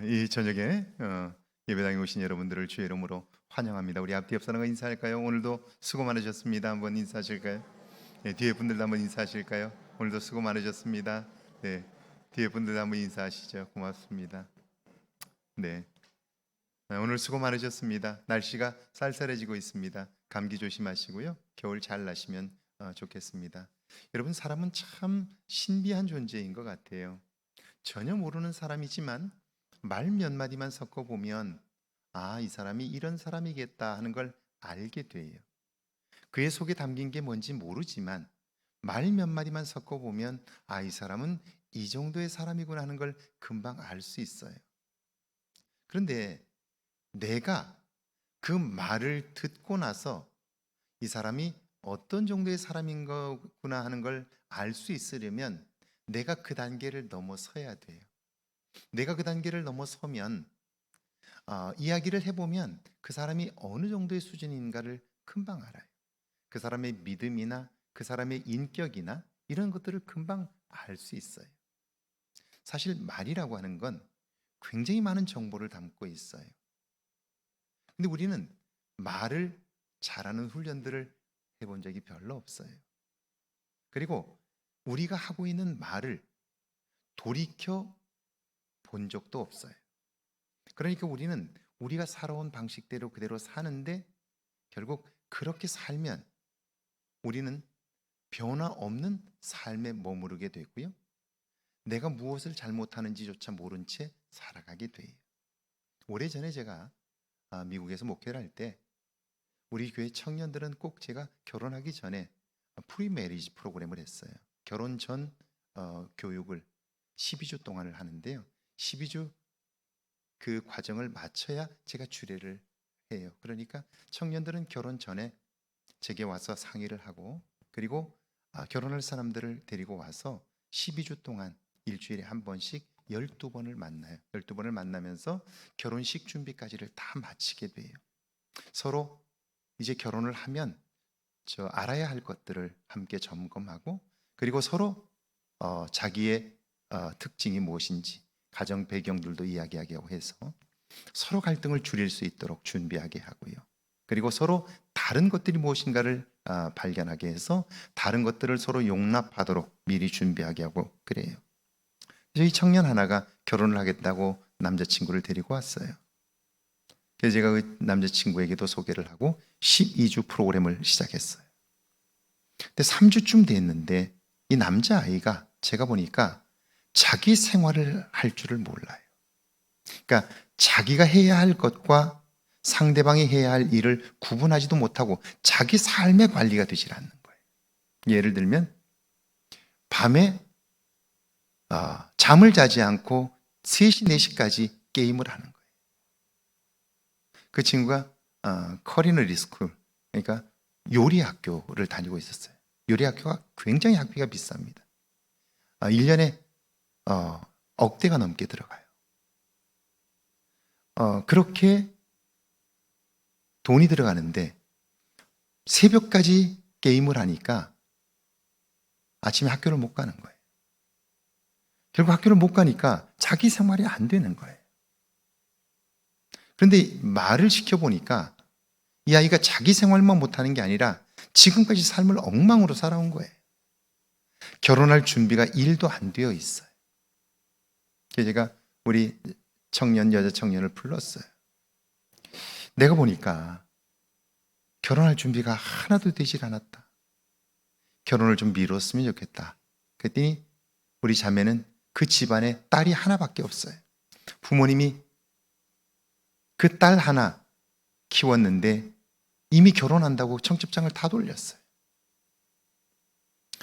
이 저녁에 예배당에 오신 여러분들을 주의 이름으로 환영합니다. 우리 앞뒤 옆 사람과 인사할까요? 오늘도 수고 많으셨습니다. 한번 인사하실까요? 네, 뒤에 분들도 한번 인사하실까요? 오늘도 수고 많으셨습니다. 네, 뒤에 분들도 한번 인사하시죠. 고맙습니다. 네, 오늘 수고 많으셨습니다. 날씨가 쌀쌀해지고 있습니다. 감기 조심하시고요. 겨울 잘 나시면 좋겠습니다. 여러분, 사람은 참 신비한 존재인 것 같아요. 전혀 모르는 사람이지만 말 몇 마디만 섞어 보면 이 사람이 이런 사람이겠다 하는 걸 알게 돼요. 그의 속에 담긴 게 뭔지 모르지만 말 몇 마디만 섞어 보면 이 사람은 이 정도의 사람이구나 하는 걸 금방 알 수 있어요. 그런데 내가 그 말을 듣고 나서 이 사람이 어떤 정도의 사람인 거구나 하는 걸 알 수 있으려면 내가 그 단계를 넘어서야 돼요. 내가 그 단계를 넘어서면 이야기를 해보면 그 사람이 어느 정도의 수준인가를 금방 알아요. 그 사람의 믿음이나 그 사람의 인격이나 이런 것들을 금방 알 수 있어요. 사실 말이라고 하는 건 굉장히 많은 정보를 담고 있어요. 근데 우리는 말을 잘하는 훈련들을 해본 적이 별로 없어요. 그리고 우리가 하고 있는 말을 돌이켜 본 적도 없어요. 그러니까 우리는 우리가 살아온 방식대로 그대로 사는데 결국 그렇게 살면 우리는 변화 없는 삶에 머무르게 되고요. 내가 무엇을 잘못하는지조차 모른 채 살아가게 돼요. 오래전에 제가 미국에서 목회를 할 때 우리 교회 청년들은 꼭 제가 결혼하기 전에 프리메리지 프로그램을 했어요. 결혼 전 교육을 12주 동안을 하는데요. 12주 그 과정을 마쳐야 제가 주례를 해요. 그러니까 청년들은 결혼 전에 제게 와서 상의를 하고 그리고 결혼할 사람들을 데리고 와서 12주 동안 일주일에 한 번씩 12번을 만나요. 12번을 만나면서 결혼식 준비까지를 다 마치게 돼요. 서로 이제 결혼을 하면 알아야 할 것들을 함께 점검하고 그리고 서로 자기의 특징이 무엇인지 가정 배경들도 이야기하게 하고 해서 서로 갈등을 줄일 수 있도록 준비하게 하고요. 그리고 서로 다른 것들이 무엇인가를 발견하게 해서 다른 것들을 서로 용납하도록 미리 준비하게 하고 그래요. 그래서 이 청년 하나가 결혼을 하겠다고 남자친구를 데리고 왔어요. 그래서 제가 그 남자친구에게도 소개를 하고 12주 프로그램을 시작했어요. 근데 3주쯤 됐는데 이 남자아이가 제가 보니까 자기 생활을 할 줄을 몰라요. 그러니까 자기가 해야 할 것과 상대방이 해야 할 일을 구분하지도 못하고 자기 삶의 관리가 되질 않는 거예요. 예를 들면 밤에 잠을 자지 않고 3시, 4시까지 게임을 하는 거예요. 그 친구가 커리너리 스쿨, 그러니까 요리 학교를 다니고 있었어요. 요리 학교가 굉장히 학비가 비쌉니다. 1년에 억대가 넘게 들어가요. 그렇게 돈이 들어가는데 새벽까지 게임을 하니까 아침에 학교를 못 가는 거예요. 결국 학교를 못 가니까 자기 생활이 안 되는 거예요. 그런데 말을 시켜보니까 이 아이가 자기 생활만 못하는 게 아니라 지금까지 삶을 엉망으로 살아온 거예요. 결혼할 준비가 1도 안 되어 있어요. 그래서 제가 우리 여자 청년을 불렀어요. 내가 보니까 결혼할 준비가 하나도 되질 않았다. 결혼을 좀 미뤘으면 좋겠다. 그랬더니 우리 자매는 그 집안에 딸이 하나밖에 없어요. 부모님이 그 딸 하나 키웠는데 이미 결혼한다고 청첩장을 다 돌렸어요.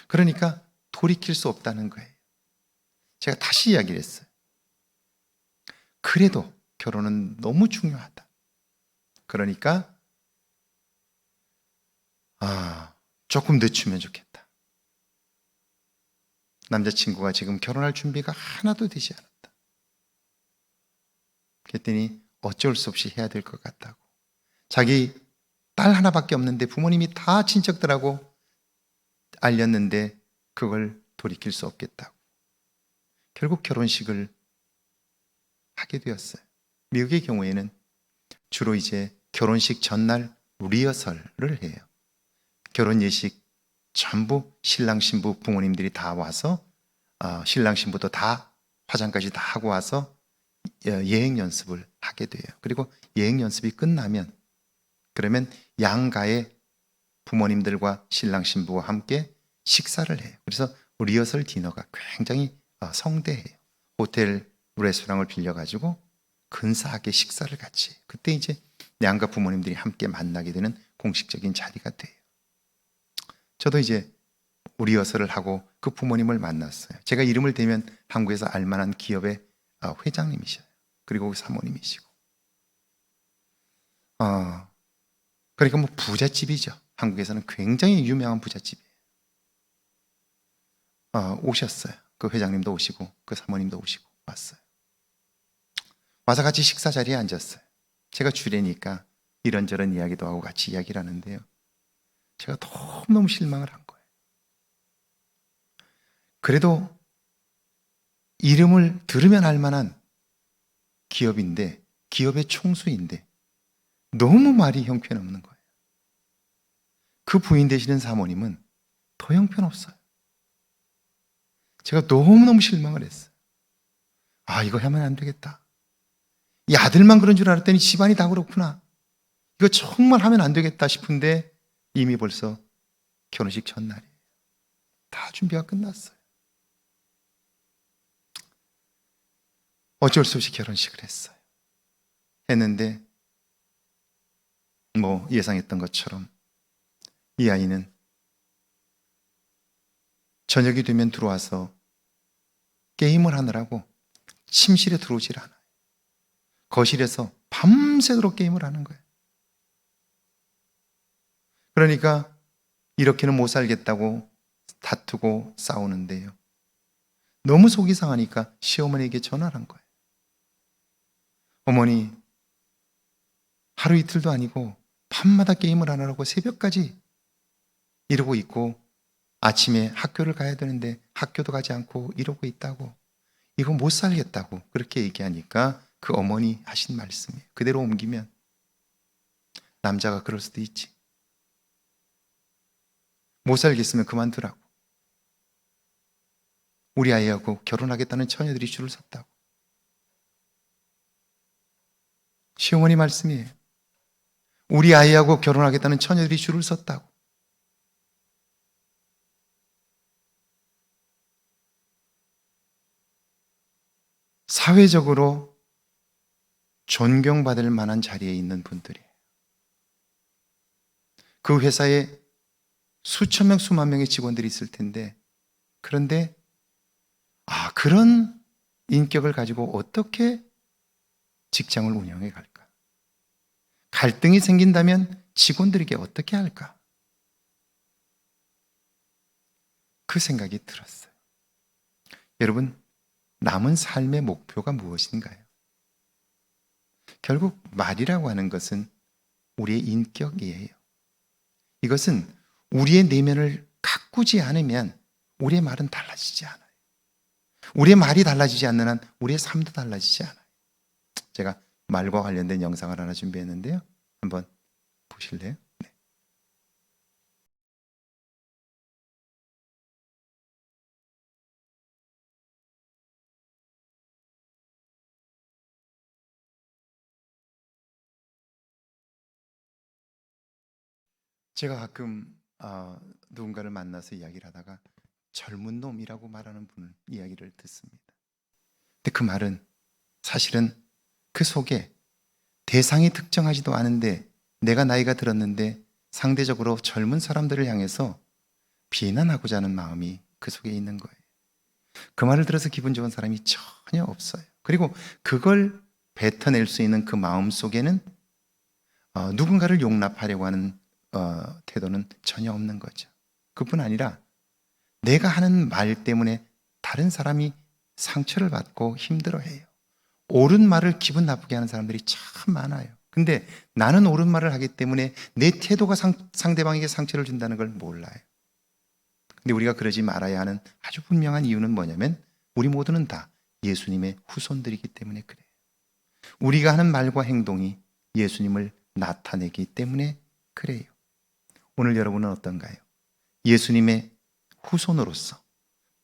그러니까 돌이킬 수 없다는 거예요. 제가 다시 이야기를 했어요. 그래도 결혼은 너무 중요하다. 그러니까 조금 늦추면 좋겠다. 남자친구가 지금 결혼할 준비가 하나도 되지 않았다. 그랬더니 어쩔 수 없이 해야 될 것 같다고. 자기 딸 하나밖에 없는데 부모님이 다 친척들하고 알렸는데 그걸 돌이킬 수 없겠다고. 결국 결혼식을 하게 되었어요. 미국의 경우에는 주로 이제 결혼식 전날 리허설을 해요. 결혼 예식 전부 신랑 신부 부모님들이 다 와서 신랑 신부도 다 화장까지 다 하고 와서 예행 연습을 하게 돼요. 그리고 예행 연습이 끝나면 그러면 양가의 부모님들과 신랑 신부와 함께 식사를 해요. 그래서 리허설 디너가 굉장히 성대해요. 호텔 레스토랑을 빌려가지고 근사하게 식사를 같이 해요. 그때 이제 양가 부모님들이 함께 만나게 되는 공식적인 자리가 돼요. 저도 이제 리허설을 하고 그 부모님을 만났어요. 제가 이름을 대면 한국에서 알만한 기업의 회장님이셔요. 그리고 사모님이시고. 그러니까 뭐 부잣집이죠. 한국에서는 굉장히 유명한 부잣집이에요. 오셨어요. 그 회장님도 오시고 그 사모님도 오시고 왔어요. 와서 같이 식사 자리에 앉았어요. 제가 주례니까 이런저런 이야기도 하고 같이 이야기를 하는데요. 제가 너무너무 실망을 한 거예요. 그래도 이름을 들으면 알 만한 기업인데, 기업의 총수인데 너무 말이 형편없는 거예요. 그 부인 되시는 사모님은 더 형편없어요. 제가 너무너무 실망을 했어요. 이거 하면 안 되겠다. 이 아들만 그런 줄 알았더니 집안이 다 그렇구나. 이거 정말 하면 안 되겠다 싶은데 이미 벌써 결혼식 전날이에요. 다 준비가 끝났어요. 어쩔 수 없이 결혼식을 했어요. 했는데 뭐 예상했던 것처럼 이 아이는 저녁이 되면 들어와서 게임을 하느라고 침실에 들어오질 않아요. 거실에서 밤새도록 게임을 하는 거예요. 그러니까 이렇게는 못 살겠다고 다투고 싸우는데요. 너무 속이 상하니까 시어머니에게 전화를 한 거예요. 어머니, 하루 이틀도 아니고 밤마다 게임을 하느라고 새벽까지 이러고 있고 아침에 학교를 가야 되는데 학교도 가지 않고 이러고 있다고, 이거 못 살겠다고 그렇게 얘기하니까 그 어머니 하신 말씀이에요. 그대로 옮기면 남자가 그럴 수도 있지. 못 살겠으면 그만두라고. 우리 아이하고 결혼하겠다는 처녀들이 줄을 섰다고. 시어머니 말씀이에요. 우리 아이하고 결혼하겠다는 처녀들이 줄을 섰다고. 사회적으로 존경받을 만한 자리에 있는 분들이에요. 그 회사에 수천 명, 수만 명의 직원들이 있을 텐데, 그런데 그런 인격을 가지고 어떻게 직장을 운영해 갈까? 갈등이 생긴다면 직원들에게 어떻게 할까? 그 생각이 들었어요. 여러분, 남은 삶의 목표가 무엇인가요? 결국 말이라고 하는 것은 우리의 인격이에요. 이것은 우리의 내면을 가꾸지 않으면 우리의 말은 달라지지 않아요. 우리의 말이 달라지지 않는 한 우리의 삶도 달라지지 않아요. 제가 말과 관련된 영상을 하나 준비했는데요. 한번 보실래요? 네. 제가 가끔 누군가를 만나서 이야기를 하다가 젊은 놈이라고 말하는 분 이야기를 듣습니다. 근데 그 말은 사실은 그 속에 대상이 특정하지도 않은데 내가 나이가 들었는데 상대적으로 젊은 사람들을 향해서 비난하고자 하는 마음이 그 속에 있는 거예요. 그 말을 들어서 기분 좋은 사람이 전혀 없어요. 그리고 그걸 뱉어낼 수 있는 그 마음 속에는 누군가를 용납하려고 하는 태도는 전혀 없는 거죠. 그뿐 아니라 내가 하는 말 때문에 다른 사람이 상처를 받고 힘들어해요. 옳은 말을 기분 나쁘게 하는 사람들이 참 많아요. 근데 나는 옳은 말을 하기 때문에 내 태도가 상대방에게 상처를 준다는 걸 몰라요. 근데 우리가 그러지 말아야 하는 아주 분명한 이유는 뭐냐면 우리 모두는 다 예수님의 후손들이기 때문에 그래요. 우리가 하는 말과 행동이 예수님을 나타내기 때문에 그래요. 오늘 여러분은 어떤가요? 예수님의 후손으로서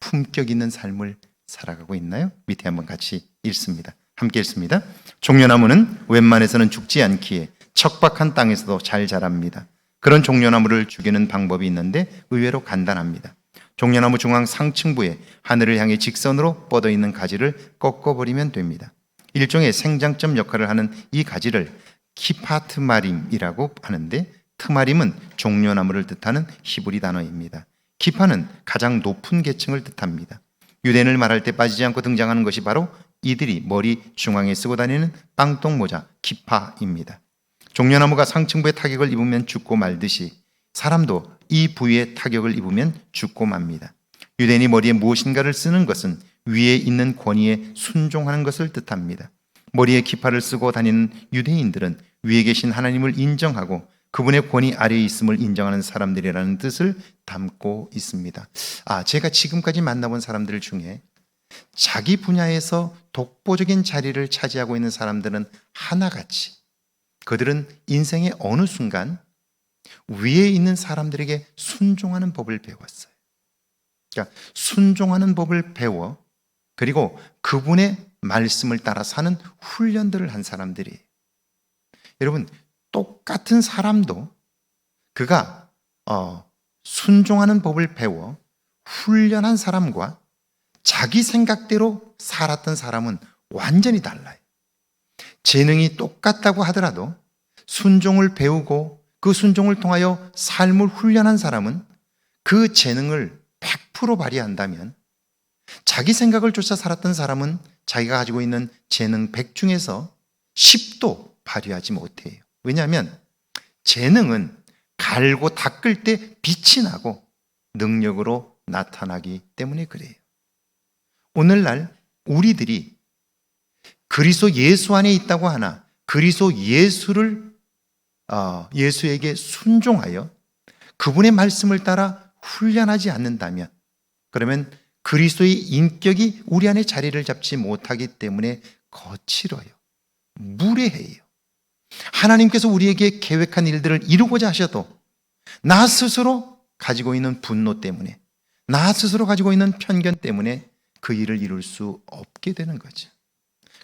품격 있는 삶을 살아가고 있나요? 밑에 한번 같이 읽습니다. 함께 읽습니다. 종려나무는 웬만해서는 죽지 않기에 척박한 땅에서도 잘 자랍니다. 그런 종려나무를 죽이는 방법이 있는데 의외로 간단합니다. 종려나무 중앙 상층부에 하늘을 향해 직선으로 뻗어 있는 가지를 꺾어버리면 됩니다. 일종의 생장점 역할을 하는 이 가지를 키파트마림이라고 하는데, 트마림은 종려나무를 뜻하는 히브리 단어입니다. 키파는 가장 높은 계층을 뜻합니다. 유대인을 말할 때 빠지지 않고 등장하는 것이 바로 이들이 머리 중앙에 쓰고 다니는 빵똥 모자 키파입니다. 종려나무가 상층부에 타격을 입으면 죽고 말듯이 사람도 이 부위에 타격을 입으면 죽고 맙니다. 유대인이 머리에 무엇인가를 쓰는 것은 위에 있는 권위에 순종하는 것을 뜻합니다. 머리에 키파를 쓰고 다니는 유대인들은 위에 계신 하나님을 인정하고 그분의 권위 아래에 있음을 인정하는 사람들이라는 뜻을 담고 있습니다. 제가 지금까지 만나본 사람들 중에 자기 분야에서 독보적인 자리를 차지하고 있는 사람들은 하나같이, 그들은 인생의 어느 순간 위에 있는 사람들에게 순종하는 법을 배웠어요. 그러니까 순종하는 법을 배워 그리고 그분의 말씀을 따라 사는 훈련들을 한 사람들이에요. 여러분, 똑같은 사람도 그가 순종하는 법을 배워 훈련한 사람과 자기 생각대로 살았던 사람은 완전히 달라요. 재능이 똑같다고 하더라도 순종을 배우고 그 순종을 통하여 삶을 훈련한 사람은 그 재능을 100% 발휘한다면, 자기 생각을 쫓아 살았던 사람은 자기가 가지고 있는 재능 100 중에서 10도 발휘하지 못해요. 왜냐하면 재능은 갈고 닦을 때 빛이 나고 능력으로 나타나기 때문에 그래요. 오늘날 우리들이 그리스도 예수 안에 있다고 하나 그리스도 예수에게 순종하여 그분의 말씀을 따라 훈련하지 않는다면, 그러면 그리스도의 인격이 우리 안에 자리를 잡지 못하기 때문에 거칠어요. 무례해요. 하나님께서 우리에게 계획한 일들을 이루고자 하셔도 나 스스로 가지고 있는 분노 때문에, 나 스스로 가지고 있는 편견 때문에 그 일을 이룰 수 없게 되는 거죠.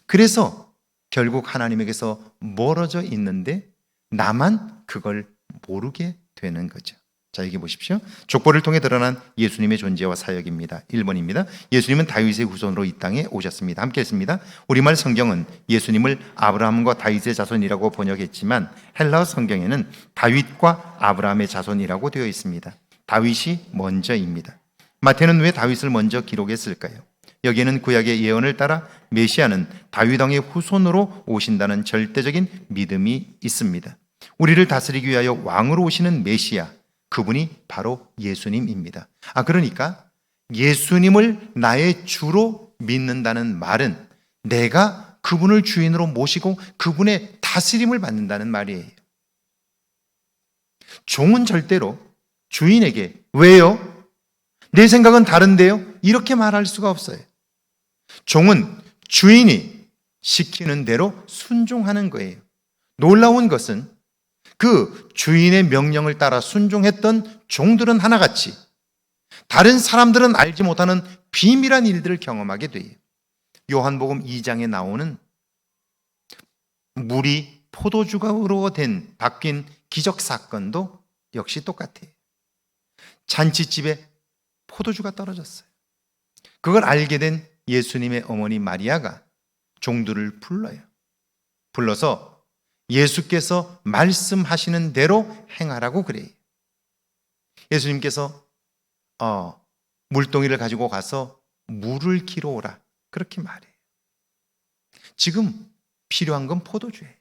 그래서 결국 하나님에게서 멀어져 있는데 나만 그걸 모르게 되는 거죠. 자, 여기 보십시오. 족보를 통해 드러난 예수님의 존재와 사역입니다. 1번입니다. 예수님은 다윗의 후손으로 이 땅에 오셨습니다. 함께 했습니다. 우리말 성경은 예수님을 아브라함과 다윗의 자손이라고 번역했지만 헬라어 성경에는 다윗과 아브라함의 자손이라고 되어 있습니다. 다윗이 먼저입니다. 마태는 왜 다윗을 먼저 기록했을까요? 여기에는 구약의 예언을 따라 메시아는 다윗 왕의 후손으로 오신다는 절대적인 믿음이 있습니다. 우리를 다스리기 위하여 왕으로 오시는 메시아, 그분이 바로 예수님입니다. 그러니까 예수님을 나의 주로 믿는다는 말은 내가 그분을 주인으로 모시고 그분의 다스림을 받는다는 말이에요. 종은 절대로 주인에게 왜요? 내 생각은 다른데요? 이렇게 말할 수가 없어요. 종은 주인이 시키는 대로 순종하는 거예요. 놀라운 것은 그 주인의 명령을 따라 순종했던 종들은 하나같이 다른 사람들은 알지 못하는 비밀한 일들을 경험하게 돼요. 요한복음 2장에 나오는 물이 포도주로 바뀐 기적 사건도 역시 똑같아요. 잔치집에 포도주가 떨어졌어요. 그걸 알게 된 예수님의 어머니 마리아가 종들을 불러서 예수께서 말씀하시는 대로 행하라고 그래요. 예수님께서 물동이를 가지고 가서 물을 기러 오라, 그렇게 말해요. 지금 필요한 건 포도주예요.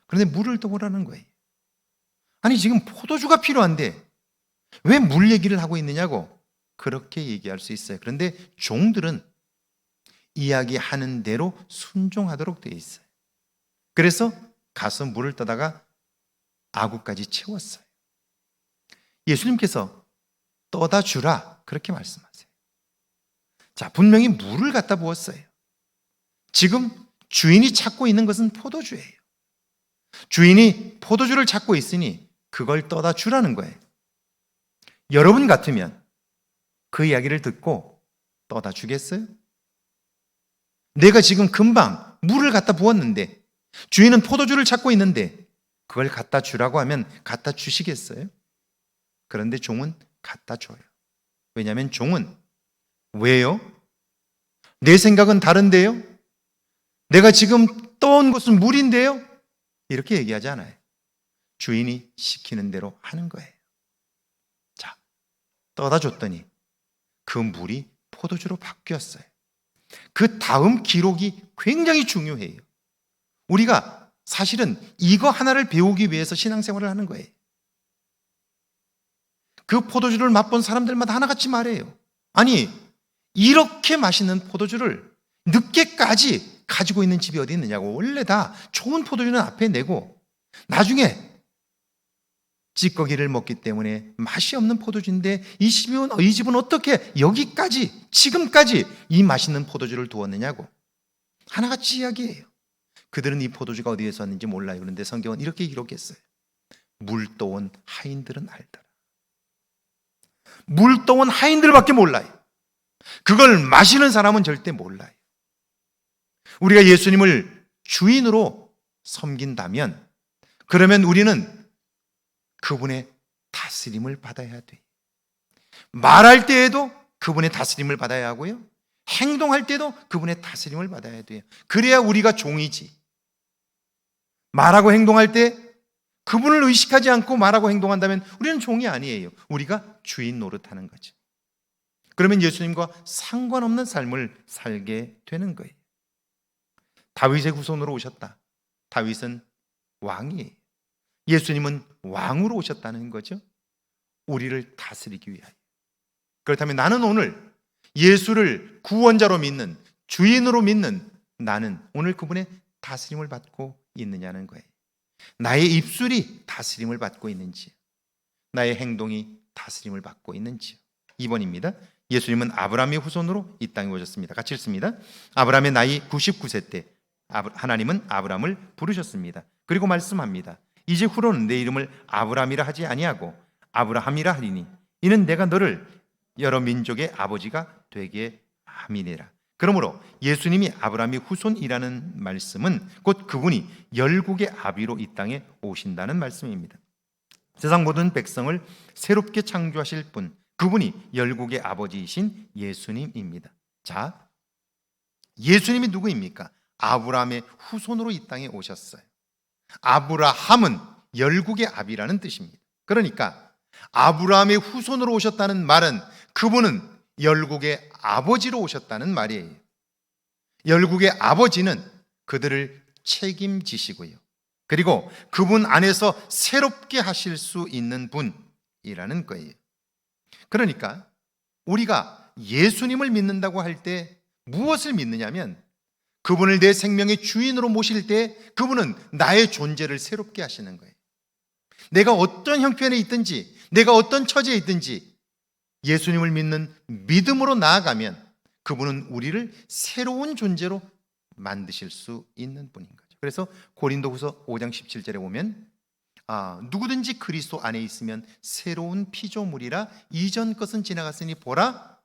그런데 물을 더 오라는 거예요. 아니, 지금 포도주가 필요한데 왜 물 얘기를 하고 있느냐고 그렇게 얘기할 수 있어요. 그런데 종들은 이야기하는 대로 순종하도록 되어 있어요. 그래서 가서 물을 떠다가 아구까지 채웠어요. 예수님께서 떠다 주라, 그렇게 말씀하세요. 자, 분명히 물을 갖다 부었어요. 지금 주인이 찾고 있는 것은 포도주예요. 주인이 포도주를 찾고 있으니 그걸 떠다 주라는 거예요. 여러분 같으면 그 이야기를 듣고 떠다 주겠어요? 내가 지금 금방 물을 갖다 부었는데 주인은 포도주를 찾고 있는데 그걸 갖다 주라고 하면 갖다 주시겠어요? 그런데 종은 갖다 줘요. 왜냐하면 종은 왜요? 내 생각은 다른데요? 내가 지금 떠온 것은 물인데요? 이렇게 얘기하지 않아요. 주인이 시키는 대로 하는 거예요. 자, 떠다 줬더니 그 물이 포도주로 바뀌었어요. 그 다음 기록이 굉장히 중요해요. 우리가 사실은 이거 하나를 배우기 위해서 신앙생활을 하는 거예요. 그 포도주를 맛본 사람들마다 하나같이 말해요. 아니, 이렇게 맛있는 포도주를 늦게까지 가지고 있는 집이 어디 있느냐고. 원래 다 좋은 포도주는 앞에 내고 나중에 찌꺼기를 먹기 때문에 맛이 없는 포도주인데 이 집은 어떻게 여기까지 지금까지 이 맛있는 포도주를 두었느냐고. 하나같이 이야기해요. 그들은 이 포도주가 어디에서 왔는지 몰라요. 그런데 성경은 이렇게 기록했어요. 물 떠온 하인들은 알더라. 물 떠온 하인들밖에 몰라요. 그걸 마시는 사람은 절대 몰라요. 우리가 예수님을 주인으로 섬긴다면 그러면 우리는 그분의 다스림을 받아야 돼요. 말할 때에도 그분의 다스림을 받아야 하고요. 행동할 때도 그분의 다스림을 받아야 돼요. 그래야 우리가 종이지. 말하고 행동할 때 그분을 의식하지 않고 말하고 행동한다면 우리는 종이 아니에요. 우리가 주인 노릇하는 거죠. 그러면 예수님과 상관없는 삶을 살게 되는 거예요. 다윗의 후손으로 오셨다. 다윗은 왕이에요. 예수님은 왕으로 오셨다는 거죠. 우리를 다스리기 위하여. 그렇다면 나는 오늘 예수를 구원자로 믿는, 주인으로 믿는 나는 오늘 그분의 다스림을 받고 있느냐는 거예요. 나의 입술이 다스림을 받고 있는지, 나의 행동이 다스림을 받고 있는지. 2번입니다. 예수님은 아브라함의 후손으로 이 땅에 오셨습니다. 같이 읽습니다. 아브라함의 나이 99세 때 하나님은 아브라함을 부르셨습니다. 그리고 말씀합니다. 이제 후로는 내 이름을 아브라함이라 하지 아니하고 아브라함이라 하리니 이는 내가 너를 여러 민족의 아버지가 되게 함이니라. 그러므로 예수님이 아브라함의 후손이라는 말씀은 곧 그분이 열국의 아비로 이 땅에 오신다는 말씀입니다. 세상 모든 백성을 새롭게 창조하실 분, 그분이 열국의 아버지이신 예수님입니다. 자, 예수님이 누구입니까? 아브라함의 후손으로 이 땅에 오셨어요. 아브라함은 열국의 아비라는 뜻입니다. 그러니까 아브라함의 후손으로 오셨다는 말은 그분은 열국의 아버지로 오셨다는 말이에요. 열국의 아버지는 그들을 책임지시고요. 그리고 그분 안에서 새롭게 하실 수 있는 분이라는 거예요. 그러니까 우리가 예수님을 믿는다고 할 때 무엇을 믿느냐면 그분을 내 생명의 주인으로 모실 때 그분은 나의 존재를 새롭게 하시는 거예요. 내가 어떤 형편에 있든지 내가 어떤 처지에 있든지 예수님을 믿는 믿음으로 나아가면 그분은 우리를 새로운 존재로 만드실 수 있는 분인 거죠. 그래서 고린도후서 5장 17절에 보면 누구든지 그리스도 안에 있으면 새로운 피조물이라 이전 것은 지나갔으니 보라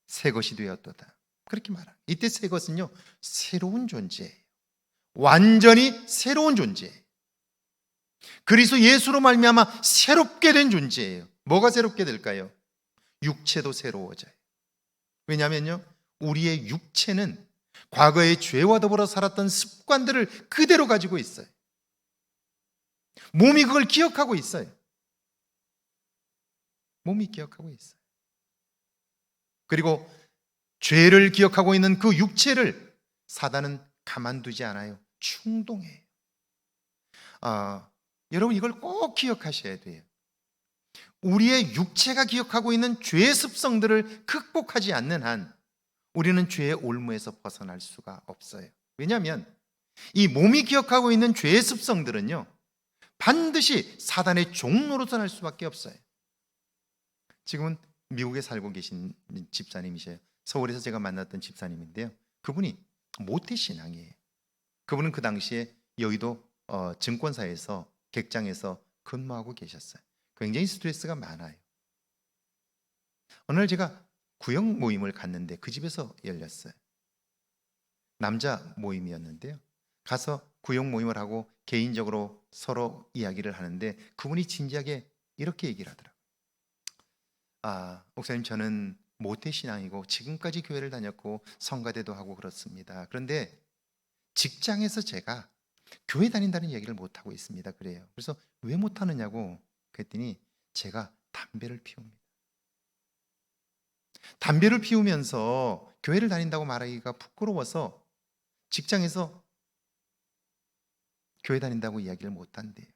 새 것이 되었도다. 그렇게 말합니다. 이때 새 것은요 새로운 존재예요. 완전히 새로운 존재예요. 그리스도 예수로 말미암아 새롭게 된 존재예요. 뭐가 새롭게 될까요? 육체도 새로워져요. 왜냐하면요 우리의 육체는 과거의 죄와 더불어 살았던 습관들을 그대로 가지고 있어요. 몸이 그걸 기억하고 있어요. 몸이 기억하고 있어요. 그리고 죄를 기억하고 있는 그 육체를 사단은 가만두지 않아요. 충동해요. 여러분 이걸 꼭 기억하셔야 돼요. 우리의 육체가 기억하고 있는 죄의 습성들을 극복하지 않는 한 우리는 죄의 올무에서 벗어날 수가 없어요. 왜냐하면 이 몸이 기억하고 있는 죄의 습성들은요 반드시 사단의 종노릇을 할 수밖에 없어요. 지금은 미국에 살고 계신 집사님이세요. 서울에서 제가 만났던 집사님인데요. 그분이 모태신앙이에요. 그분은 그 당시에 여의도 증권사에서 객장에서 근무하고 계셨어요. 굉장히 스트레스가 많아요. 어느 날 제가 구역 모임을 갔는데 그 집에서 열렸어요. 남자 모임이었는데요. 가서 구역 모임을 하고 개인적으로 서로 이야기를 하는데 그분이 진지하게 이렇게 얘기를 하더라고요. 목사님, 저는 모태신앙이고 지금까지 교회를 다녔고 성가대도 하고 그렇습니다. 그런데 직장에서 제가 교회 다닌다는 얘기를 못하고 있습니다. 그래요. 그래서 왜 못하느냐고 그랬더니 제가 담배를 피웁니다. 담배를 피우면서 교회를 다닌다고 말하기가 부끄러워서 직장에서 교회 다닌다고 이야기를 못한대요.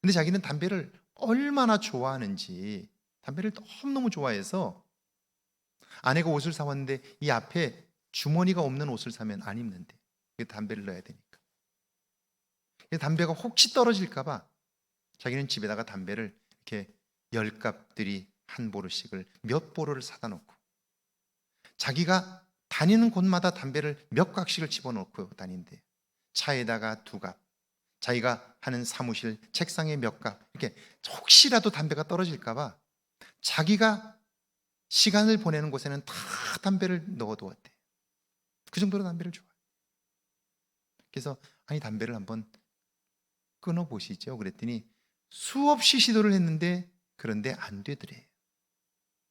근데 자기는 담배를 얼마나 좋아하는지, 담배를 너무너무 좋아해서 아내가 옷을 사왔는데 이 앞에 주머니가 없는 옷을 사면 안 입는데 담배를 넣어야 되니까. 담배가 혹시 떨어질까봐 자기는 집에다가 담배를 이렇게 10갑들이 한 보루씩을 몇 보루를 사다 놓고 자기가 다니는 곳마다 담배를 몇 각씩을 집어넣고 다닌대. 차에다가 2갑, 자기가 하는 사무실 책상에 몇 갑, 이렇게 혹시라도 담배가 떨어질까봐 자기가 시간을 보내는 곳에는 다 담배를 넣어두었대. 그 정도로 담배를 좋아해. 그래서 아니 담배를 한번 끊어보시죠. 그랬더니 수없이 시도를 했는데 그런데 안 되더래.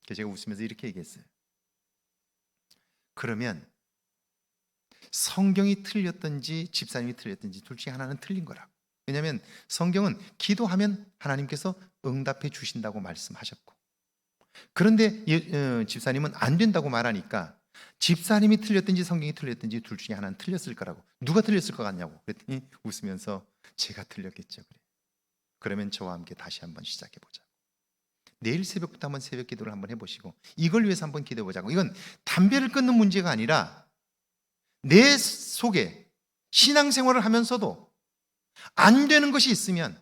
그래서 제가 웃으면서 이렇게 얘기했어요. 그러면 성경이 틀렸든지 집사님이 틀렸든지 둘 중에 하나는 틀린 거라고. 왜냐하면 성경은 기도하면 하나님께서 응답해 주신다고 말씀하셨고, 그런데 집사님은 안 된다고 말하니까 집사님이 틀렸든지 성경이 틀렸든지 둘 중에 하나는 틀렸을 거라고. 누가 틀렸을 것 같냐고 그랬더니 웃으면서 제가 틀렸겠죠. 그래. 그러면 저와 함께 다시 한번 시작해보자. 내일 새벽부터 한번 새벽 기도를 한번 해보시고 이걸 위해서 한번 기도해보자고. 이건 담배를 끊는 문제가 아니라 내 속에 신앙생활을 하면서도 안 되는 것이 있으면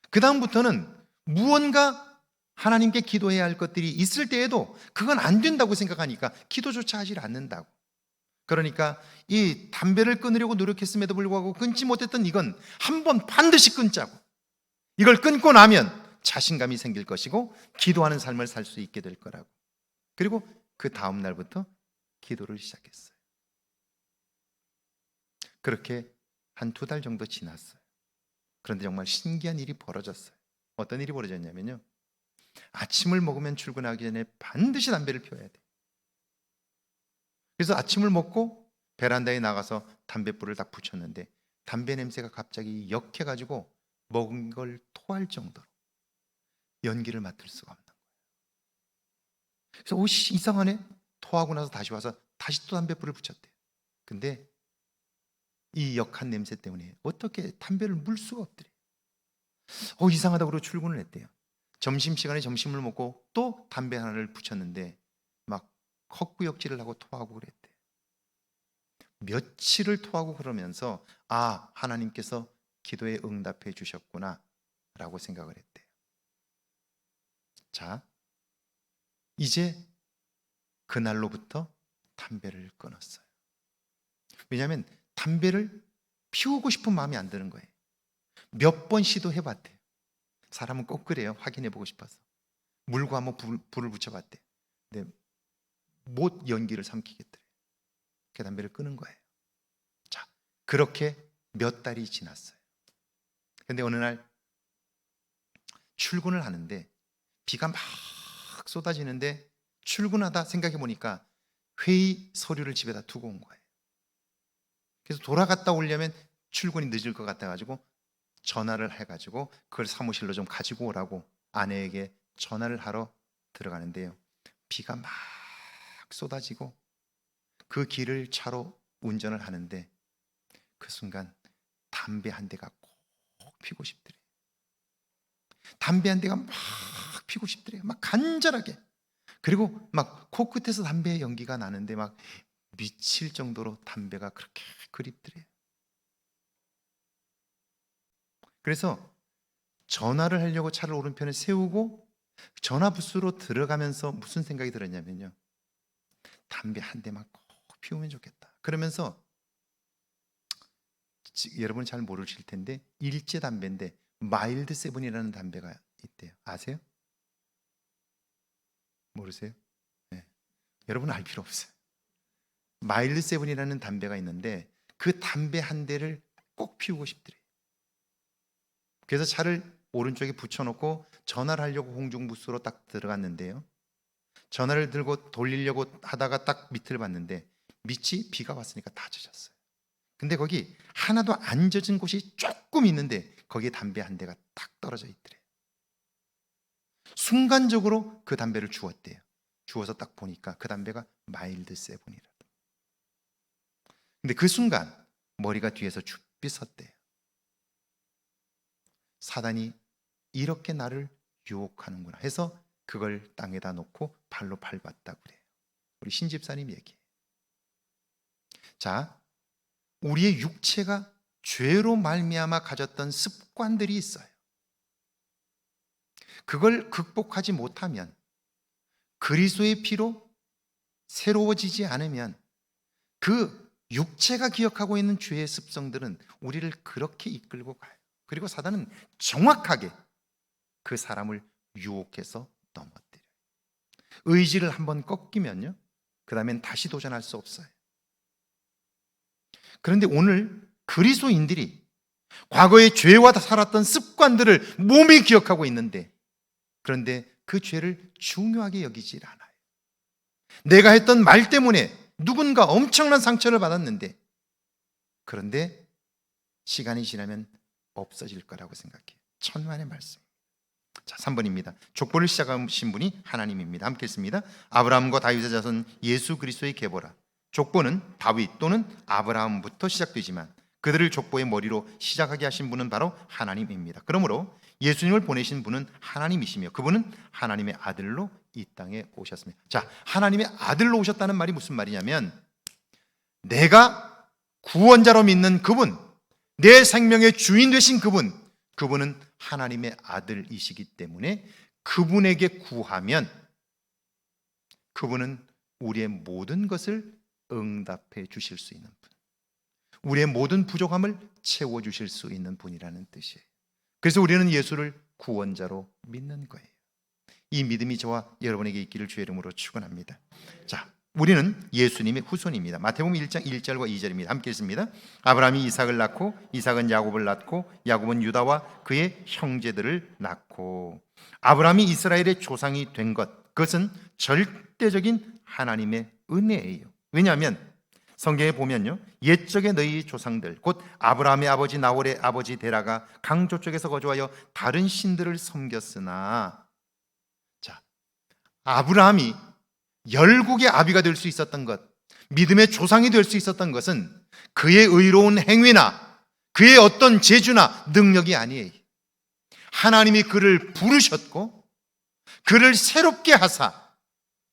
그 다음부터는 무언가 하나님께 기도해야 할 것들이 있을 때에도 그건 안 된다고 생각하니까 기도조차 하질 않는다고. 그러니까 이 담배를 끊으려고 노력했음에도 불구하고 끊지 못했던 이건 한번 반드시 끊자고. 이걸 끊고 나면 자신감이 생길 것이고 기도하는 삶을 살 수 있게 될 거라고. 그리고 그 다음 날부터 기도를 시작했어요. 그렇게 한 2달 정도 지났어요. 그런데 정말 신기한 일이 벌어졌어요. 어떤 일이 벌어졌냐면요, 아침을 먹으면 출근하기 전에 반드시 담배를 피워야 돼. 그래서 아침을 먹고 베란다에 나가서 담뱃불을 딱 붙였는데 담배 냄새가 갑자기 역해가지고 먹은 걸 토할 정도로 연기를 맡을 수가 없는 거예요. 그래서 옷이 이상하네? 토하고 나서 다시 와서 다시 또 담뱃불을 붙였대요. 근데 이 역한 냄새 때문에 어떻게 담배를 물 수가 없더래. 이상하다고 그러고 출근을 했대요. 점심시간에 점심을 먹고 또 담배 하나를 붙였는데 막 헛구역질을 하고 토하고 그랬대. 며칠을 토하고 그러면서 하나님께서 기도에 응답해 주셨구나 라고 생각을 했대요. 자, 이제 그날로부터 담배를 끊었어요. 왜냐하면 담배를 피우고 싶은 마음이 안 드는 거예요. 몇 번 시도해봤대요. 사람은 꼭 그래요. 확인해보고 싶어서 물과 한번 불을 붙여봤대요. 근데 못 연기를 삼키겠더래요. 그 담배를 끊은 거예요. 자, 그렇게 몇 달이 지났어요. 근데 어느 날 출근을 하는데 비가 막 쏟아지는데 출근하다 생각해 보니까 회의 서류를 집에다 두고 온 거예요. 그래서 돌아갔다 오려면 출근이 늦을 것 같아가지고 전화를 해가지고 그걸 사무실로 좀 가지고 오라고 아내에게 전화를 하러 들어가는데요, 비가 막 쏟아지고 그 길을 차로 운전을 하는데 그 순간 담배 한 대가 꼭 피고 싶더래. 담배 한 대가 막 피고 싶더래. 막 간절하게. 그리고 막 코끝에서 담배의 연기가 나는데 막 미칠 정도로 담배가 그렇게 그립더래. 그래서 전화를 하려고 차를 오른편에 세우고 전화 부스로 들어가면서 무슨 생각이 들었냐면요, 담배 한 대만 꼭 피우면 좋겠다. 그러면서 여러분 잘 모르실 텐데 일제 담배인데 마일드 세븐이라는 담배가 있대요. 아세요? 모르세요? 네. 여러분 알 필요 없어요. 마일드 세븐이라는 담배가 있는데 그 담배 한 대를 꼭 피우고 싶더래요. 그래서 차를 오른쪽에 붙여놓고 전화를 하려고 공중부스로 딱 들어갔는데요, 전화를 들고 돌리려고 하다가 딱 밑을 봤는데 밑이 비가 왔으니까 다 젖었어요. 근데 거기 하나도 안 젖은 곳이 조금 있는데 거기에 담배 한 대가 딱 떨어져 있더래요. 순간적으로 그 담배를 주웠대요. 주워서 딱 보니까 그 담배가 마일드 세븐이라. 근데 그 순간 머리가 뒤에서 쭈삣 섰대요. 사단이 이렇게 나를 유혹하는구나 해서 그걸 땅에다 놓고 발로 밟았다고 그래요. 우리 신집사님 얘기예요. 자, 우리의 육체가 죄로 말미암아 가졌던 습관들이 있어요. 그걸 극복하지 못하면, 그리스도의 피로 새로워지지 않으면 그 육체가 기억하고 있는 죄의 습성들은 우리를 그렇게 이끌고 가요. 그리고 사단은 정확하게 그 사람을 유혹해서 넘어뜨려요. 의지를 한번 꺾이면요, 그 다음엔 다시 도전할 수 없어요. 그런데 오늘 그리스도인들이 과거의 죄와 살았던 습관들을 몸이 기억하고 있는데, 그런데 그 죄를 중요하게 여기질 않아요. 내가 했던 말 때문에 누군가 엄청난 상처를 받았는데, 그런데 시간이 지나면 없어질 거라고 생각해요. 천만의 말씀. 자, 3번입니다. 족보를 시작하신 분이 하나님입니다. 함께 읽습니다. 아브라함과 다윗의 자손 예수 그리스도의 계보라. 족보는 다윗 또는 아브라함부터 시작되지만 그들을 족보의 머리로 시작하게 하신 분은 바로 하나님입니다. 그러므로 예수님을 보내신 분은 하나님이시며 그분은 하나님의 아들로 이 땅에 오셨습니다. 자, 하나님의 아들로 오셨다는 말이 무슨 말이냐면, 내가 구원자로 믿는 그분, 내 생명의 주인 되신 그분은 하나님의 아들이시기 때문에 그분에게 구하면 그분은 우리의 모든 것을 응답해 주실 수 있는 분, 우리의 모든 부족함을 채워주실 수 있는 분이라는 뜻이에요. 그래서 우리는 예수를 구원자로 믿는 거예요. 이 믿음이 저와 여러분에게 있기를 주의 이름으로 축원합니다. 자, 우리는 예수님의 후손입니다. 마태복음 1장 1절과 2절입니다. 함께 읽습니다. 아브라함이 이삭을 낳고 이삭은 야곱을 낳고 야곱은 유다와 그의 형제들을 낳고. 아브라함이 이스라엘의 조상이 된 것, 그것은 절대적인 하나님의 은혜예요. 왜냐하면 성경에 보면요, 옛적의 너희 조상들 곧 아브라함의 아버지 나홀의 아버지 데라가 강저쪽에서 거주하여 다른 신들을 섬겼으나, 자, 아브라함이 열국의 아비가 될 수 있었던 것, 믿음의 조상이 될 수 있었던 것은 그의 의로운 행위나 그의 어떤 재주나 능력이 아니에요. 하나님이 그를 부르셨고 그를 새롭게 하사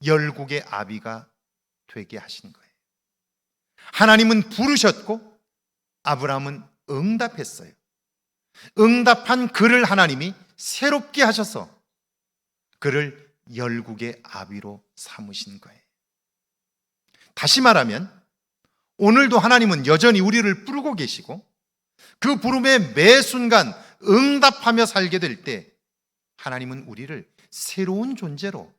열국의 아비가 되게 하신 거예요. 하나님은 부르셨고 아브라함은 응답했어요. 응답한 그를 하나님이 새롭게 하셔서 그를 열국의 아비로 삼으신 거예요. 다시 말하면 오늘도 하나님은 여전히 우리를 부르고 계시고 그 부름에 매 순간 응답하며 살게 될 때 하나님은 우리를 새로운 존재로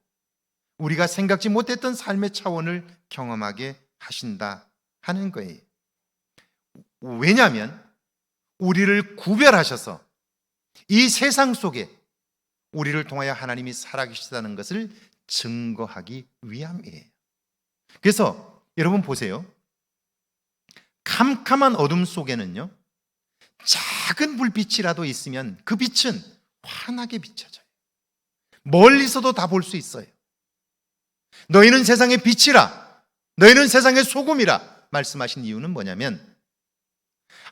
우리가 생각지 못했던 삶의 차원을 경험하게 하신다 하는 거예요. 왜냐하면 우리를 구별하셔서 이 세상 속에 우리를 통하여 하나님이 살아계시다는 것을 증거하기 위함이에요. 그래서 여러분 보세요. 캄캄한 어둠 속에는요, 작은 불빛이라도 있으면 그 빛은 환하게 비춰져요. 멀리서도 다 볼 수 있어요. 너희는 세상의 빛이라, 너희는 세상의 소금이라 말씀하신 이유는 뭐냐면,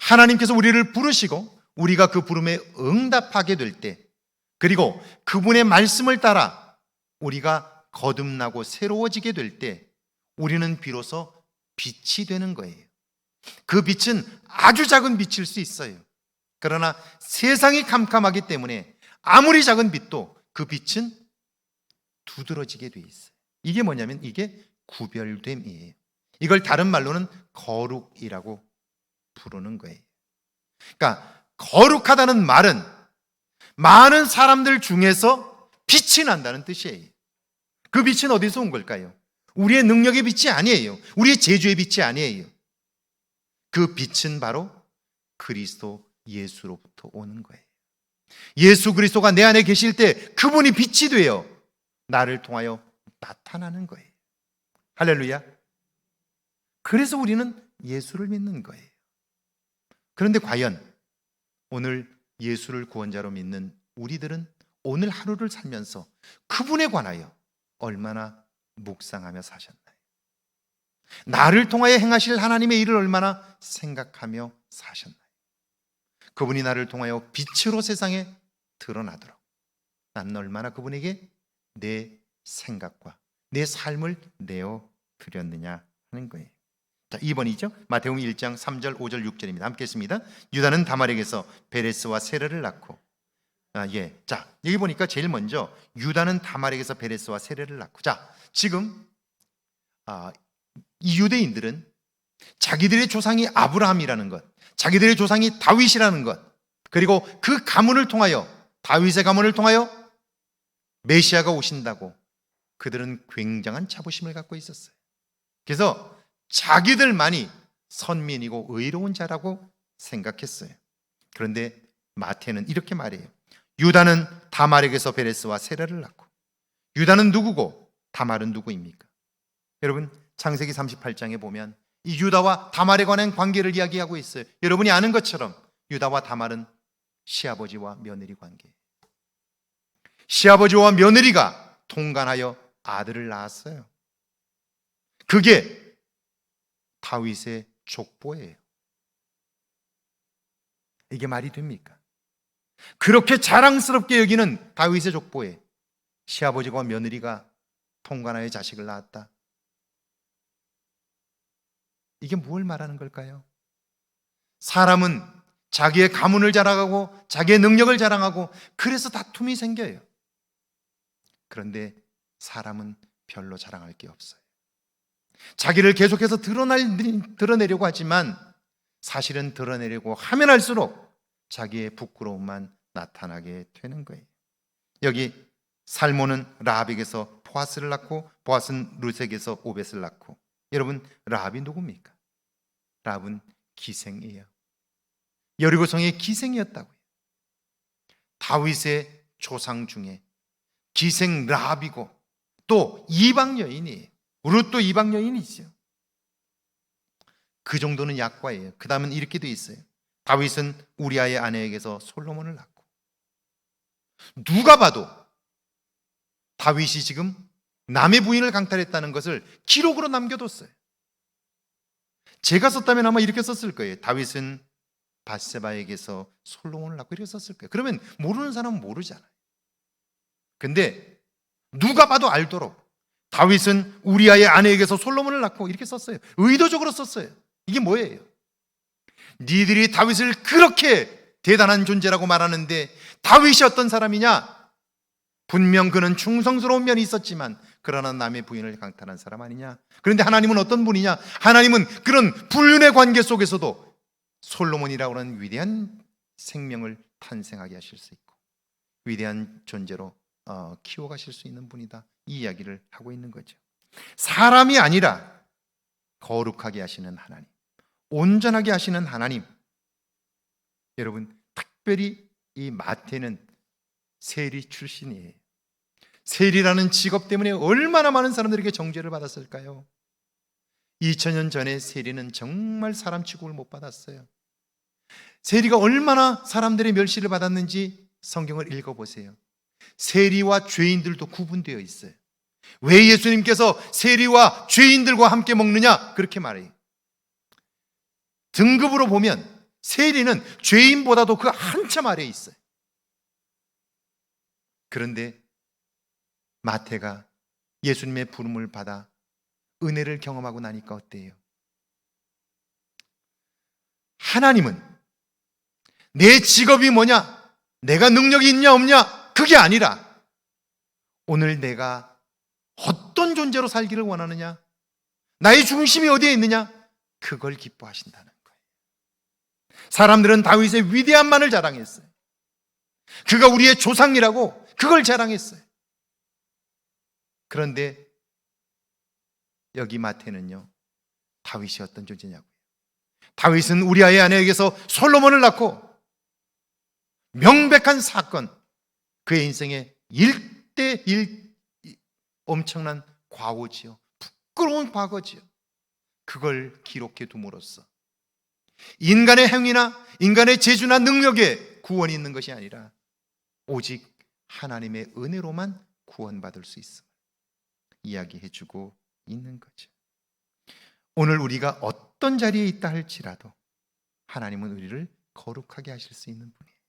하나님께서 우리를 부르시고 우리가 그 부름에 응답하게 될 때, 그리고 그분의 말씀을 따라 우리가 거듭나고 새로워지게 될 때 우리는 비로소 빛이 되는 거예요. 그 빛은 아주 작은 빛일 수 있어요. 그러나 세상이 캄캄하기 때문에 아무리 작은 빛도 그 빛은 두드러지게 돼 있어요. 이게 뭐냐면 이게 구별됨이에요. 이걸 다른 말로는 거룩이라고 부르는 거예요. 그러니까 거룩하다는 말은 많은 사람들 중에서 빛이 난다는 뜻이에요. 그 빛은 어디서 온 걸까요? 우리의 능력의 빛이 아니에요. 우리의 재주의 빛이 아니에요. 그 빛은 바로 그리스도 예수로부터 오는 거예요. 예수 그리스도가 내 안에 계실 때 그분이 빛이 되어 나를 통하여 나타나는 거예요. 할렐루야. 그래서 우리는 예수를 믿는 거예요. 그런데 과연 오늘 예수를 구원자로 믿는 우리들은 오늘 하루를 살면서 그분에 관하여 얼마나 묵상하며 사셨나요? 나를 통하여 행하실 하나님의 일을 얼마나 생각하며 사셨나요? 그분이 나를 통하여 빛으로 세상에 드러나도록 나는 얼마나 그분에게 내 생각과 내 삶을 내어드렸느냐 하는 거예요. 자, 2번이죠. 마태복음 1장 3절, 5절, 6절입니다. 함께 했습니다. 유다는 다말에게서 베레스와 세레를 낳고 자, 여기 보니까 제일 먼저 유다는 다말에게서 베레스와 세레를 낳고. 자, 지금 이 유대인들은 자기들의 조상이 아브라함이라는 것, 자기들의 조상이 다윗이라는 것, 그리고 그 가문을 통하여, 다윗의 가문을 통하여 메시아가 오신다고 그들은 굉장한 자부심을 갖고 있었어요. 그래서 자기들만이 선민이고 의로운 자라고 생각했어요. 그런데 마태는 이렇게 말해요. 유다는 다말에게서 베레스와 세라를 낳고. 유다는 누구고 다말은 누구입니까? 여러분, 창세기 38장에 보면 이 유다와 다말에 관한 관계를 이야기하고 있어요. 여러분이 아는 것처럼 유다와 다말은 시아버지와 며느리 관계. 시아버지와 며느리가 통간하여 아들을 낳았어요. 그게 다윗의 족보예요. 이게 말이 됩니까? 그렇게 자랑스럽게 여기는 다윗의 족보에 시아버지와 며느리가 통간하여 자식을 낳았다. 이게 뭘 말하는 걸까요? 사람은 자기의 가문을 자랑하고 자기의 능력을 자랑하고 그래서 다툼이 생겨요. 그런데 사람은 별로 자랑할 게 없어요. 자기를 계속해서 드러내려고 하지만 사실은 드러내려고 하면 할수록 자기의 부끄러움만 나타나게 되는 거예요. 여기 살몬은 라합에게서 보아스를 낳고 보아스는 룻에게서 오벳을 낳고. 여러분, 라합이 누굽니까? 라합은 기생이에요. 여리고성의 기생이었다고요. 다윗의 조상 중에 기생 라합이고 또 이방 여인이에요. 룻도 이방 여인이죠. 그 정도는 약과예요. 그 다음은 이렇게 돼 있어요. 다윗은 우리아의 아내에게서 솔로몬을 낳고. 누가 봐도 다윗이 지금 남의 부인을 강탈했다는 것을 기록으로 남겨뒀어요. 제가 썼다면 아마 이렇게 썼을 거예요. 다윗은 밧세바에게서 솔로몬을 낳고 이렇게 썼을 거예요. 그러면 모르는 사람은 모르잖아요. 근데 누가 봐도 알도록 다윗은 우리아의 아내에게서 솔로몬을 낳고 이렇게 썼어요. 의도적으로 썼어요. 이게 뭐예요? 니들이 다윗을 그렇게 대단한 존재라고 말하는데 다윗이 어떤 사람이냐? 분명 그는 충성스러운 면이 있었지만 그러나 남의 부인을 강탈한 사람 아니냐? 그런데 하나님은 어떤 분이냐? 하나님은 그런 불륜의 관계 속에서도 솔로몬이라고 하는 위대한 생명을 탄생하게 하실 수 있고 위대한 존재로 키워가실 수 있는 분이다. 이 이야기를 하고 있는 거죠. 사람이 아니라 거룩하게 하시는 하나님, 온전하게 하시는 하나님. 여러분, 특별히 이 마태는 세리 출신이에요. 세리라는 직업 때문에 얼마나 많은 사람들에게 정죄를 받았을까요? 2000년 전에 세리는 정말 사람 취급을 못 받았어요. 세리가 얼마나 사람들의 멸시를 받았는지 성경을 읽어보세요. 세리와 죄인들도 구분되어 있어요. 왜 예수님께서 세리와 죄인들과 함께 먹느냐? 그렇게 말해요. 등급으로 보면 세리는 죄인보다도 그 한참 아래에 있어요. 그런데 마태가 예수님의 부름을 받아 은혜를 경험하고 나니까 어때요? 하나님은 내 직업이 뭐냐? 내가 능력이 있냐 없냐? 그게 아니라 오늘 내가 어떤 존재로 살기를 원하느냐? 나의 중심이 어디에 있느냐? 그걸 기뻐하신다는 거예요. 사람들은 다윗의 위대함만을 자랑했어요. 그가 우리의 조상이라고 그걸 자랑했어요. 그런데 여기 마태는요, 다윗이 어떤 존재냐고요. 다윗은 우리아의 아내에게서 솔로몬을 낳고 명백한 사건, 그의 인생의 1대1 엄청난 과오지요. 부끄러운 과거지요. 그걸 기록해 둠으로써 인간의 행위나 인간의 재주나 능력에 구원이 있는 것이 아니라 오직 하나님의 은혜로만 구원받을 수 있음을 이야기해주고 있는 거죠. 오늘 우리가 어떤 자리에 있다 할지라도 하나님은 우리를 거룩하게 하실 수 있는 분이에요.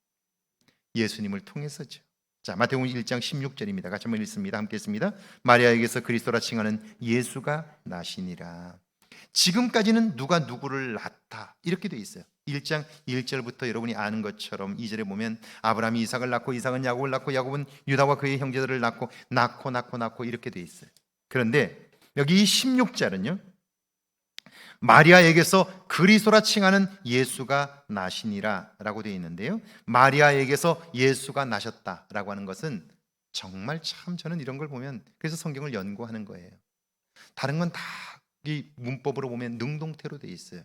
예수님을 통해서죠. 자, 마태복음 1장 16절입니다. 같이 한번 읽습니다. 함께 했습니다. 마리아에게서 그리스도라 칭하는 예수가 나시니라. 지금까지는 누가 누구를 낳다 이렇게 돼 있어요. 1장 1절부터 여러분이 아는 것처럼 2절에 보면 아브라함이 이삭을 낳고 이삭은 야곱을 낳고 야곱은 유다와 그의 형제들을 낳고 이렇게 돼 있어요. 그런데 여기 16절은요, 마리아에게서 그리스도라 칭하는 예수가 나시니라 라고 되어 있는데요, 마리아에게서 예수가 나셨다라고 하는 것은 정말 참, 저는 이런 걸 보면 그래서 성경을 연구하는 거예요. 다른 건 다 이 문법으로 보면 능동태로 되어 있어요.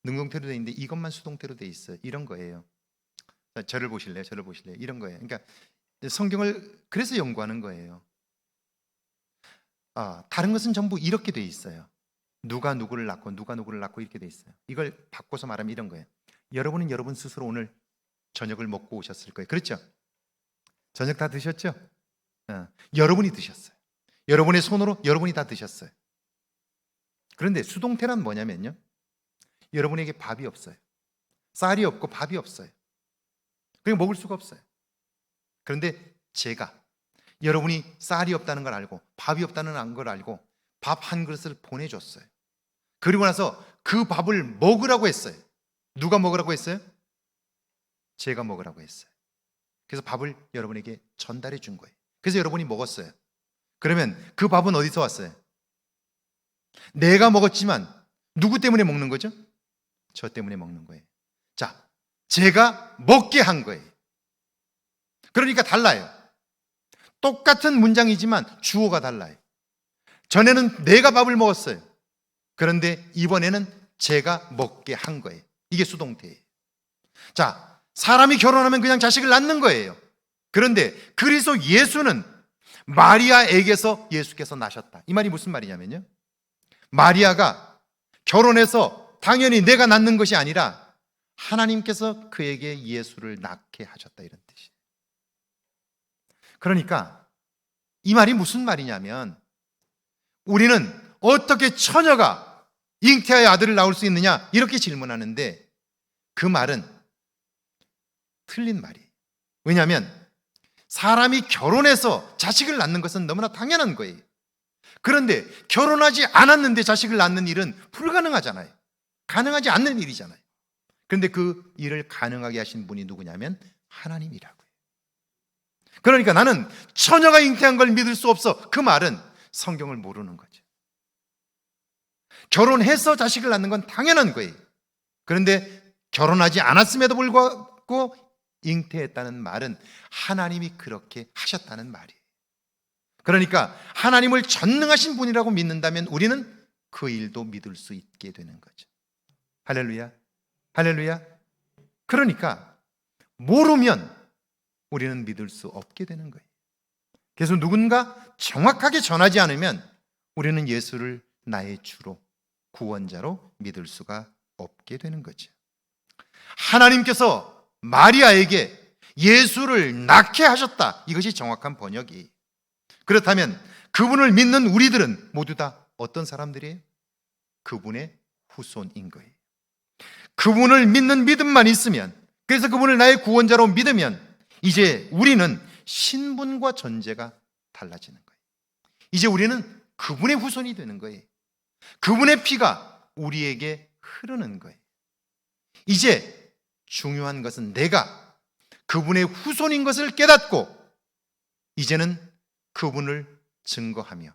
능동태로 되어 있는데 이것만 수동태로 되어 있어요. 이런 거예요. 자, 저를 보실래요? 이런 거예요. 그러니까 성경을 그래서 연구하는 거예요. 다른 것은 전부 이렇게 되어 있어요. 누가 누구를 낳고 이렇게 돼 있어요. 이걸 바꿔서 말하면 이런 거예요. 여러분은 여러분 스스로 오늘 저녁을 먹고 오셨을 거예요. 그렇죠? 저녁 다 드셨죠? 여러분이 드셨어요. 여러분의 손으로 여러분이 다 드셨어요. 그런데 수동태란 뭐냐면요, 여러분에게 밥이 없어요. 쌀이 없고 밥이 없어요. 그냥 먹을 수가 없어요. 그런데 제가 여러분이 쌀이 없다는 걸 알고 밥이 없다는 걸 알고 밥 한 그릇을 보내줬어요. 그리고 나서 그 밥을 먹으라고 했어요. 누가 먹으라고 했어요? 제가 먹으라고 했어요. 그래서 밥을 여러분에게 전달해 준 거예요. 그래서 여러분이 먹었어요. 그러면 그 밥은 어디서 왔어요? 내가 먹었지만 누구 때문에 먹는 거죠? 저 때문에 먹는 거예요. 자, 제가 먹게 한 거예요. 그러니까 달라요. 똑같은 문장이지만 주어가 달라요. 전에는 내가 밥을 먹었어요. 그런데 이번에는 제가 먹게 한 거예요. 이게 수동태예요. 자, 사람이 결혼하면 그냥 자식을 낳는 거예요. 그런데 그리스도 예수는 마리아에게서 예수께서 나셨다. 이 말이 무슨 말이냐면요, 마리아가 결혼해서 당연히 내가 낳는 것이 아니라 하나님께서 그에게 예수를 낳게 하셨다, 이런 뜻이에요. 그러니까 이 말이 무슨 말이냐면, 우리는 어떻게 처녀가 잉태하여 아들을 낳을 수 있느냐 이렇게 질문하는데 그 말은 틀린 말이에요. 왜냐하면 사람이 결혼해서 자식을 낳는 것은 너무나 당연한 거예요. 그런데 결혼하지 않았는데 자식을 낳는 일은 불가능하잖아요. 가능하지 않는 일이잖아요. 그런데 그 일을 가능하게 하신 분이 누구냐면 하나님이라고요. 그러니까 나는 처녀가 잉태한 걸 믿을 수 없어, 그 말은 성경을 모르는 거죠. 결혼해서 자식을 낳는 건 당연한 거예요. 그런데 결혼하지 않았음에도 불구하고 잉태했다는 말은 하나님이 그렇게 하셨다는 말이에요. 그러니까 하나님을 전능하신 분이라고 믿는다면 우리는 그 일도 믿을 수 있게 되는 거죠. 할렐루야, 할렐루야. 그러니까 모르면 우리는 믿을 수 없게 되는 거예요. 그래서 누군가 정확하게 전하지 않으면 우리는 예수를 나의 주로, 구원자로 믿을 수가 없게 되는 거죠. 하나님께서 마리아에게 예수를 낳게 하셨다, 이것이 정확한 번역이에요. 그렇다면 그분을 믿는 우리들은 모두 다 어떤 사람들이에요? 그분의 후손인 거예요. 그분을 믿는 믿음만 있으면, 그래서 그분을 나의 구원자로 믿으면 이제 우리는 신분과 존재가 달라지는 거예요. 이제 우리는 그분의 후손이 되는 거예요. 그분의 피가 우리에게 흐르는 거예요. 이제 중요한 것은 내가 그분의 후손인 것을 깨닫고 이제는 그분을 증거하며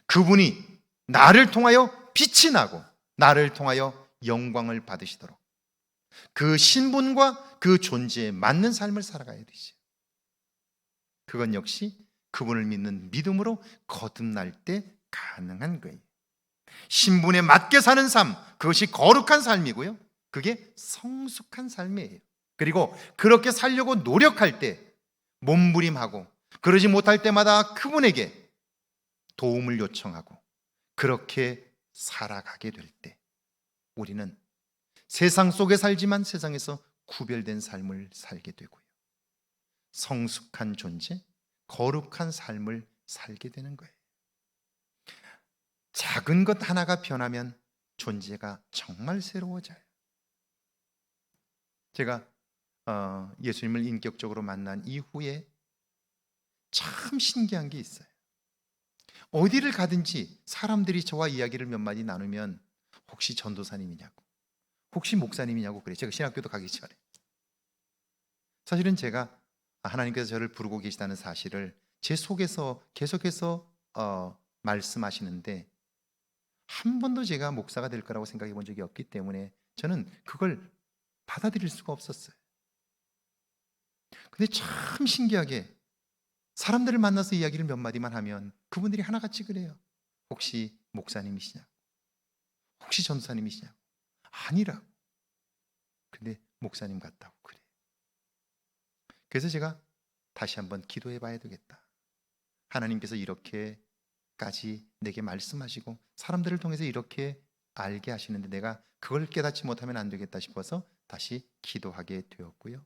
그분이 나를 통하여 빛이 나고 나를 통하여 영광을 받으시도록 그 신분과 그 존재에 맞는 삶을 살아가야 되죠. 그건 역시 그분을 믿는 믿음으로 거듭날 때 가능한 거예요. 신분에 맞게 사는 삶, 그것이 거룩한 삶이고요. 그게 성숙한 삶이에요. 그리고 그렇게 살려고 노력할 때 몸부림하고 그러지 못할 때마다 그분에게 도움을 요청하고 그렇게 살아가게 될 때 우리는 세상 속에 살지만 세상에서 구별된 삶을 살게 되고요. 성숙한 존재, 거룩한 삶을 살게 되는 거예요. 작은 것 하나가 변하면 존재가 정말 새로워져요. 제가 예수님을 인격적으로 만난 이후에 참 신기한 게 있어요. 어디를 가든지 사람들이 저와 이야기를 몇 마디 나누면 혹시 전도사님이냐고, 혹시 목사님이냐고 그래요. 제가 신학교도 가기 전에. 사실은 제가 하나님께서 저를 부르고 계시다는 사실을 제 속에서 계속해서 말씀하시는데 한 번도 제가 목사가 될 거라고 생각해 본 적이 없기 때문에 저는 그걸 받아들일 수가 없었어요. 근데 참 신기하게 사람들을 만나서 이야기를 몇 마디만 하면 그분들이 하나같이 그래요. 혹시 목사님이시냐? 혹시 전도사님이시냐? 아니라고. 근데 목사님 같다고 그래요. 그래서 제가 다시 한번 기도해 봐야 되겠다. 하나님께서 이렇게까지 내게 말씀하시고 사람들을 통해서 이렇게 알게 하시는데 내가 그걸 깨닫지 못하면 안 되겠다 싶어서 다시 기도하게 되었고요.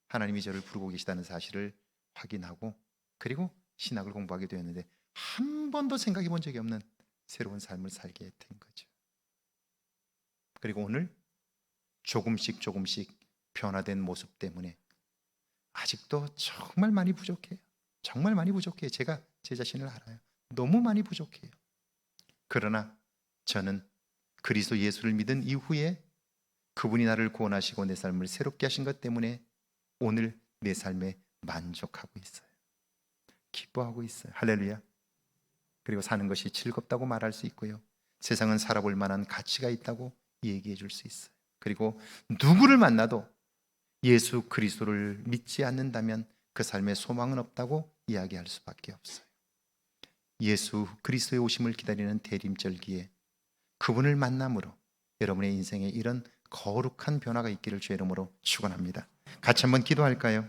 하나님이 저를 부르고 계시다는 사실을 확인하고 그리고 신학을 공부하게 되었는데 한 번도 생각해 본 적이 없는 새로운 삶을 살게 된 거죠. 그리고 오늘 조금씩 변화된 모습 때문에 아직도 정말 많이 부족해요. 정말 많이 부족해요. 제가 제 자신을 알아요. 너무 많이 부족해요. 그러나 저는 그리스도 예수를 믿은 이후에 그분이 나를 구원하시고 내 삶을 새롭게 하신 것 때문에 오늘 내 삶에 만족하고 있어요. 기뻐하고 있어요. 할렐루야. 그리고 사는 것이 즐겁다고 말할 수 있고요. 세상은 살아볼 만한 가치가 있다고 얘기해 줄 수 있어요. 그리고 누구를 만나도 예수 그리스도를 믿지 않는다면 그 삶에 소망은 없다고 이야기할 수밖에 없어요. 예수 그리스도의 오심을 기다리는 대림절기에 그분을 만남으로 여러분의 인생에 이런 거룩한 변화가 있기를 주의 이름으로 축원합니다. 같이 한번 기도할까요?